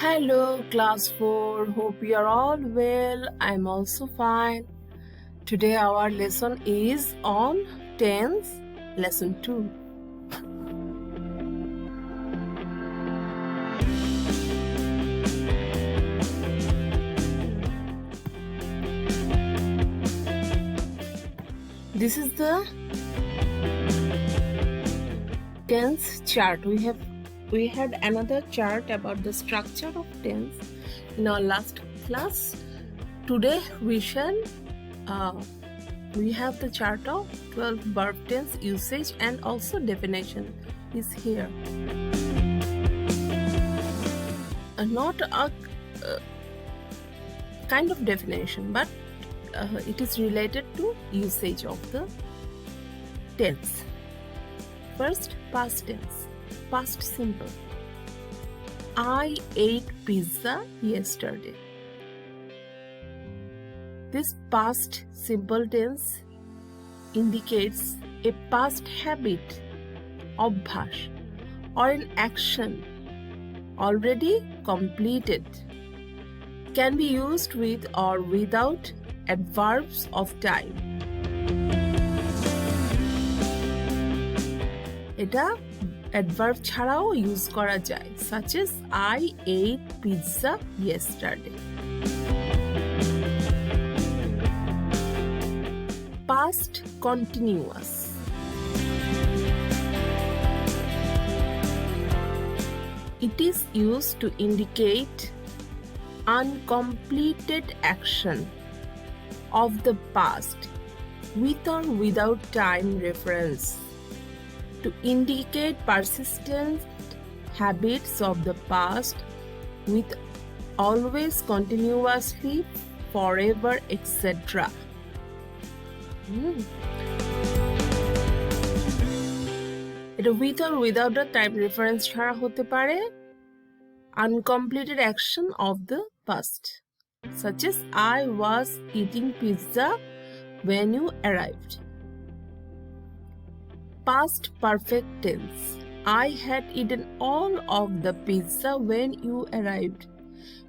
Hello, class 4. Hope you are all well. I'm also fine. Today, our lesson is on tense, lesson 2. This is the tense chart. We had another chart about the structure of tense in our last class. Today we have the chart of 12 verb tense usage and also definition is here. Not a kind of definition, but it is related to usage of the tense. First, past tense. Past simple. I ate pizza yesterday. This past simple tense indicates a past habit, obbhash, or an action already completed. Can be used with or without adverbs of time. এটা adverb ছাড়াও use করা যায়, such as I ate pizza yesterday. Past continuous. It is used to indicate uncompleted action of the past with or without time reference. To indicate persistent habits of the past with always, continuously, forever, etc. এটা with or without a time reference ছাড়া হতে পারে uncompleted action of the past, such as I was eating pizza when you arrived. Past perfect tense. I had eaten all of the pizza when you arrived.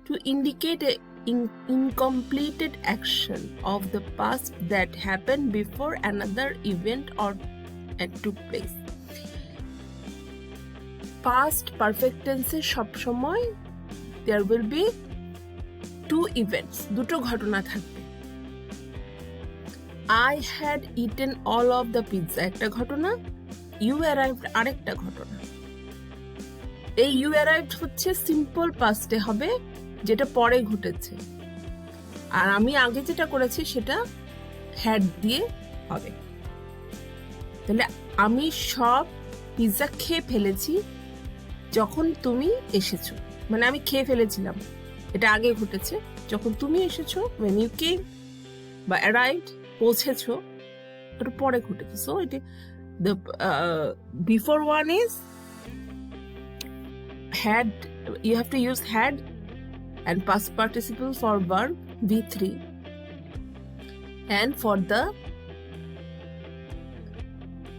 To indicate an incompleted action of the past that happened before another event or took place. Past perfect tense সব সময় there will be two events, দুটো ঘটনা থাকবে. I had eaten all of the pizza একটা ঘটনা, you arrived আরেকটা ঘটনা. এই you arrived হচ্ছে সিম্পল পাস্টে হবে, যেটা পরে ঘটেছে, আর আমি আগে যেটা করেছি সেটা had দিয়ে হবে. তাহলে আমি সব পিৎজা খেয়ে ফেলেছি যখন তুমি এসেছো, মানে আমি খেয়ে ফেলেছিলাম, এটা আগে ঘটেছে. যখন তুমি এসেছো, when you came বা arrived, পৌঁছেছো, এটা পরে ঘটেছে. সো এটা the before one is had. You have to use had and past participle for verb V3, and for the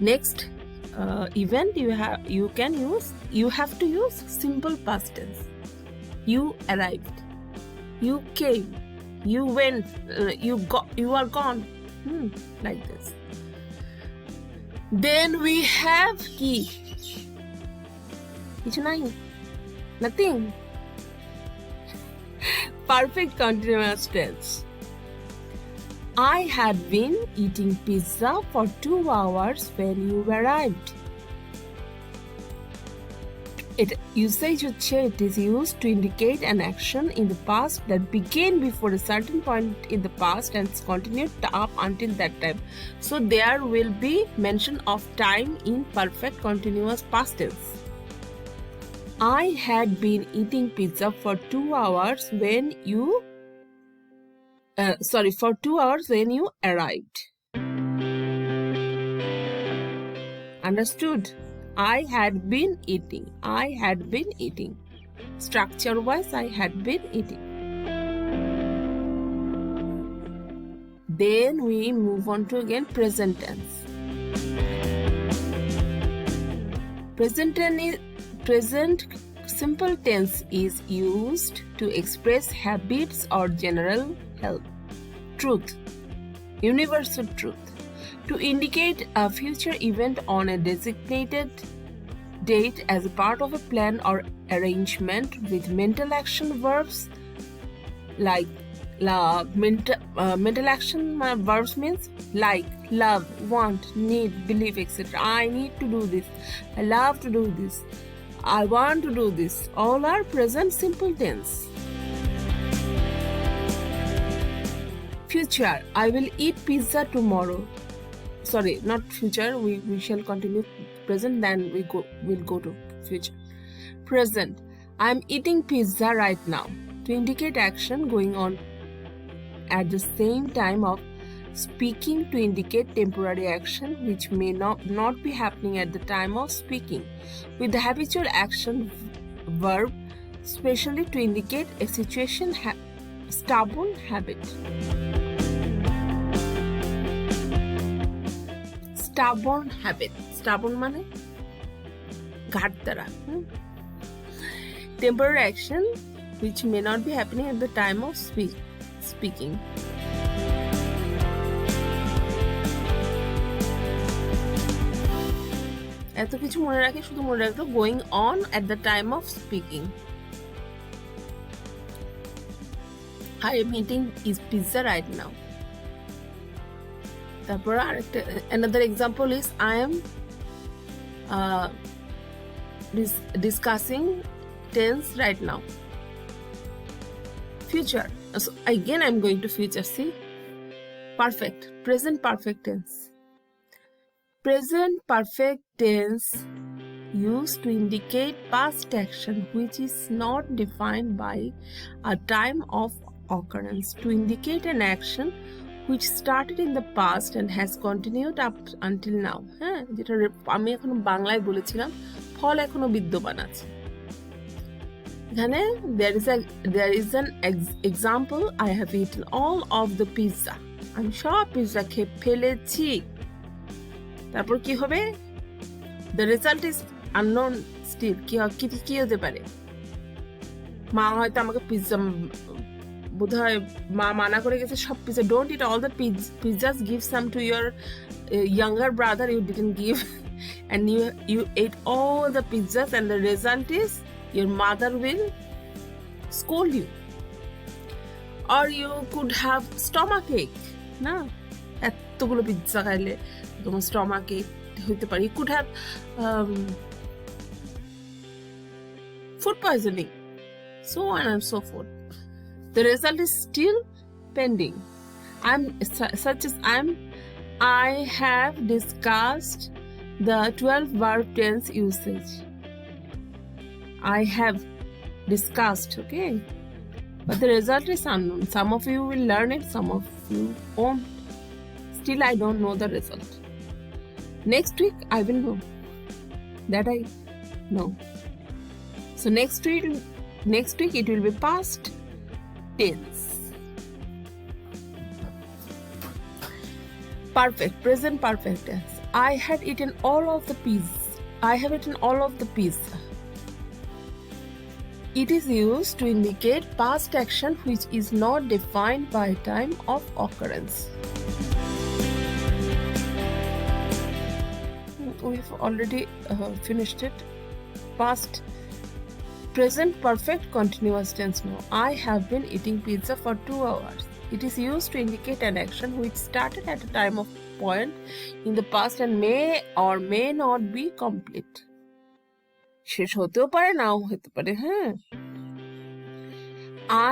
next event you have to use simple past tense. You arrived, you came, you went, you are gone, like this. Then we have কি কিছু নাই, nothing. Perfect continuous tense. I had been eating pizza for 2 hours when you arrived. Usage হচ্ছে it is used to indicate an action in the past that began before a certain point in the past and continued up until that time. So there will be mention of time in perfect continuous past tense. I had been eating pizza for 2 hours when you when you arrived. Understood? I had been eating. Structure wise, I had been eating. Then we move on to again present tense. Present simple tense is used to express habits or general health. Truth, universal truth. To indicate a future event on a designated date as a part of a plan or arrangement with mental action verbs like mental action verbs means like love, want, need, believe, etc. I need to do this. I love to do this. I want to do this. All are present simple tense. Future, I will eat pizza tomorrow. Sorry, not future. We shall continue present, then we'll go to future. Present, I am eating pizza right now. To indicate action going on at the same time of speaking, to indicate temporary action which may not be happening at the time of speaking, with the habitual action verb, especially to indicate a situation stubborn habit. Stubborn habit. Stubborn মানে ঘাট দ্বারা. Temporary action which may not be happening at the time of speaking. এত কিছু মনে রাখি, শুধু মনে রাখতো going on at the time of speaking. I am eating pizza right now. তারপর আরেকটা another example is I am discussing tense right now. Future. So again I'm going to future. See, perfect, present perfect tense. Present perfect tense used to indicate past action which is not defined by a time of occurrence. To indicate an action which started in the past and has continued up until now. হ্যাঁ, যেটা আমি এখন বাংলায় বলেছিলাম, ফল এখনো বিদ্যমান আছে। এখানে there is an example. I have eaten all of the pizza. আমি সব পিৎজা খেয়ে ফেলেছি। তারপর কি হবে? The result is unknown still. কি হতে পারে? মা হয়তো আমাকে পিৎজা বোধহয় মা মানা করে গেছে সব pizza, don't eat all the pizzas, give some to your younger brother you didn't give and you ate all the pizzas and the result is your mother will scold you. Or you could have stomachache, না এতগুলো pizza খাইলে তোমার stomachache হইতে পারে. You could have food poisoning, so on and so forth. The result is still pending. I have discussed the 12 verb tense usage. I have discussed, okay? But the result is unknown. Some of you will learn it, some of you won't. Still, I don't know the result. Next week, I will know. That I know. So next week it will be past tense. Perfect, present perfect tense. I have eaten all of the pizza. It is used to indicate past action which is not defined by time of occurrence. We've already finished it. Past present perfect continuous tense now. I have been eating pizza for 2 hours. It is used to indicate an action which started at a time of point in the past and may or may not be complete. শেষ হতেও পারে, নাও হতে পারে। হ্যাঁ,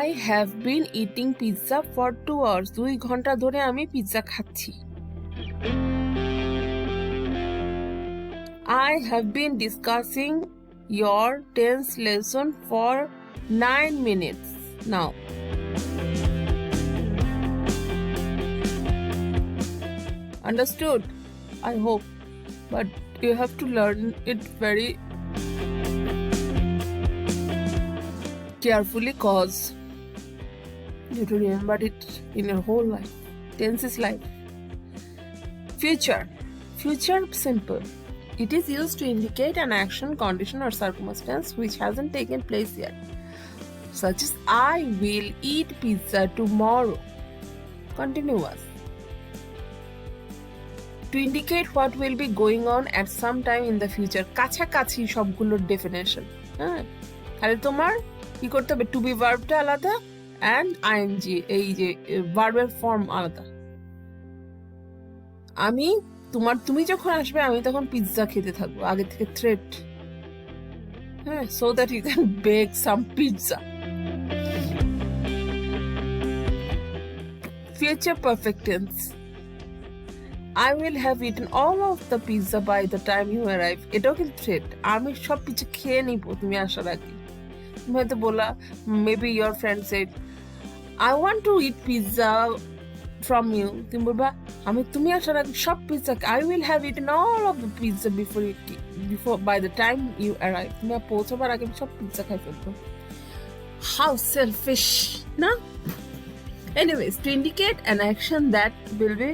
I have been eating pizza for 2 hours. 2 ঘন্টা ধরে আমি pizza খাচ্ছি। I have been discussing your tense lesson for 9 minutes now. Understood? I hope. But you have to learn it very carefully cause you have to remember it in your whole life. Tense is life. Future. Future simple. It is used to indicate an action, condition, or circumstance which hasn't taken place yet, such as I will eat pizza tomorrow. Continuous. To indicate what will be going on at some time in the future. কাছাকাছি সবগুলোর definition. হ্যাঁ, তাহলে তোমার কি করতে হবে? Two B ভার্বটা আলাদা and ING এই যে ভার্বের ফর্ম আলাদা। তুমি যখন আসবে আমি তখন পিৎজা খেতে থাকবো, আগে থেকে থ্রেট। হ্যাঁ, so that you can bake some pizza. Future perfect tense. I will have eaten all of the pizza by the time you arrive. এটাও কিন্তু থ্রেট। আমি সব পিৎজা খেয়ে নিবো তুমি আসার আগে। তুমি হয়তো বলা, maybe your friend shed I want to eat pizza from you. তুমি বলবা তুমি আসার আগে সব pizza I will have eaten all of the pizza before by the time you arrive. তুমি পৌঁছাবার আগে সব পিৎজা খাই ফেলবো। How selfish, না? Anyways, to indicate an action that will be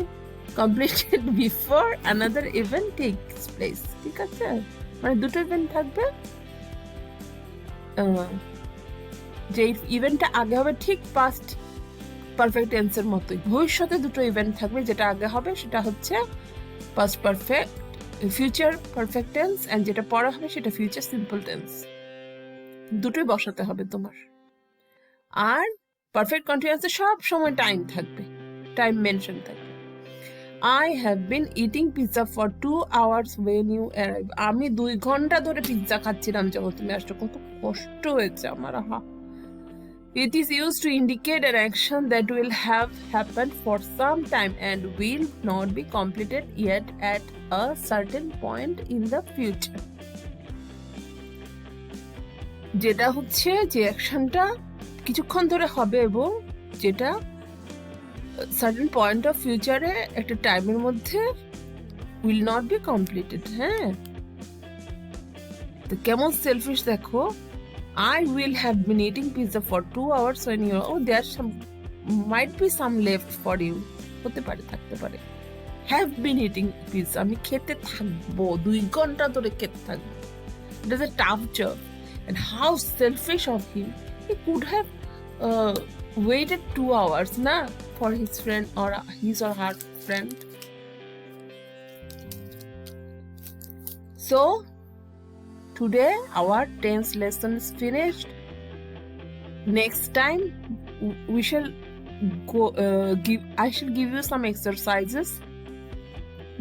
completed before another event takes place. ঠিক আছে, মানে দুটো ইভেন্ট থাকবে, যে ইভেন্টটা আগে হবে ঠিক পাস্ট পারফেক্ট টেন্সের মতোই। ভবিষ্যতে দুটো ইভেন্ট থাকবে, যেটা আগে হবে সেটা হচ্ছে past perfect future perfect tense, and যেটা পরে হবে সেটা ফিউচার সিম্পল টেন্স। দুটোই বসাতে হবে তোমার। আর পারফেক্ট কন্টিনিউয়াসে সব সময় টাইম থাকবে, টাইম মেনশন থাকবে। I have been eating pizza for 2 hours when you arrive. আমি 2 ঘন্টা ধরে পিৎজা খাচ্ছিলাম যখন তুমি আসছো। কত কষ্ট হয়েছে আমার। It is used to indicate an action that will have happened for some time and will not be completed yet at a certain point in the future. যেটা হচ্ছে যে অ্যাকশনটা কিছুক্ষণ ধরে হবে এবং যেটা সার্টেন পয়েন্ট অফ ফিউচারে একটা টাইমের মধ্যে উইল নট বি কমপ্লিটেড। হ্যাঁ, তো কেমন সেলফিশ দেখো। I will have been eating pizza for 2 hours when you there might be some left for you. হতে পারে, থাকতে পারে। Have been eating pizza, আমি খেতে থাকবো, 2 ঘন্টা ধরে খেতে থাকবো। It is a tough job, and how selfish of him. He could have waited 2 hours, na, for his friend or his or her friend. So today our tense lesson is finished. Next time we shall go I shall give you some exercises,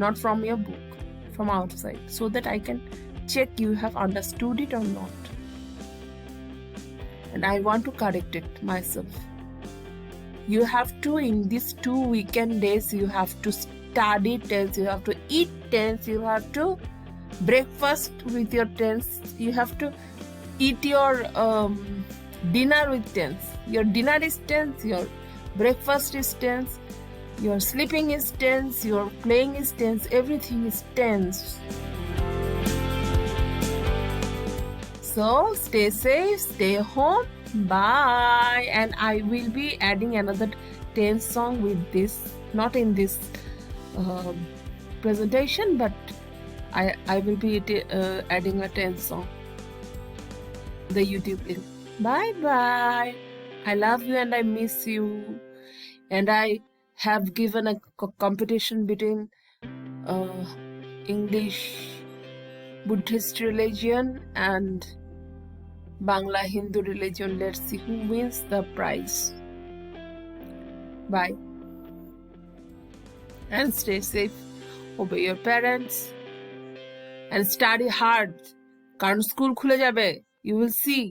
not from your book, from outside, so that I can check you have understood it or not, and I want to correct it myself. You have to, in these 2 weekend days, you have to study tense, you have to eat tense, you have to breakfast with your tense, you have to eat your dinner with tense. Your dinner is tense, your breakfast is tense, your sleeping is tense, your playing is tense, everything is tense. So stay safe, stay home, bye. And I will be adding another tense song with this, not in this presentation, but I will be adding a tense song, the YouTube link. Bye bye. I love you and I miss you. And I have given a competition between English Buddhist religion and Bangla Hindu religion. Let's see who wins the prize. Bye. And stay safe. Obey your parents. And study hard. কারণ school খুলে যাবে, you will see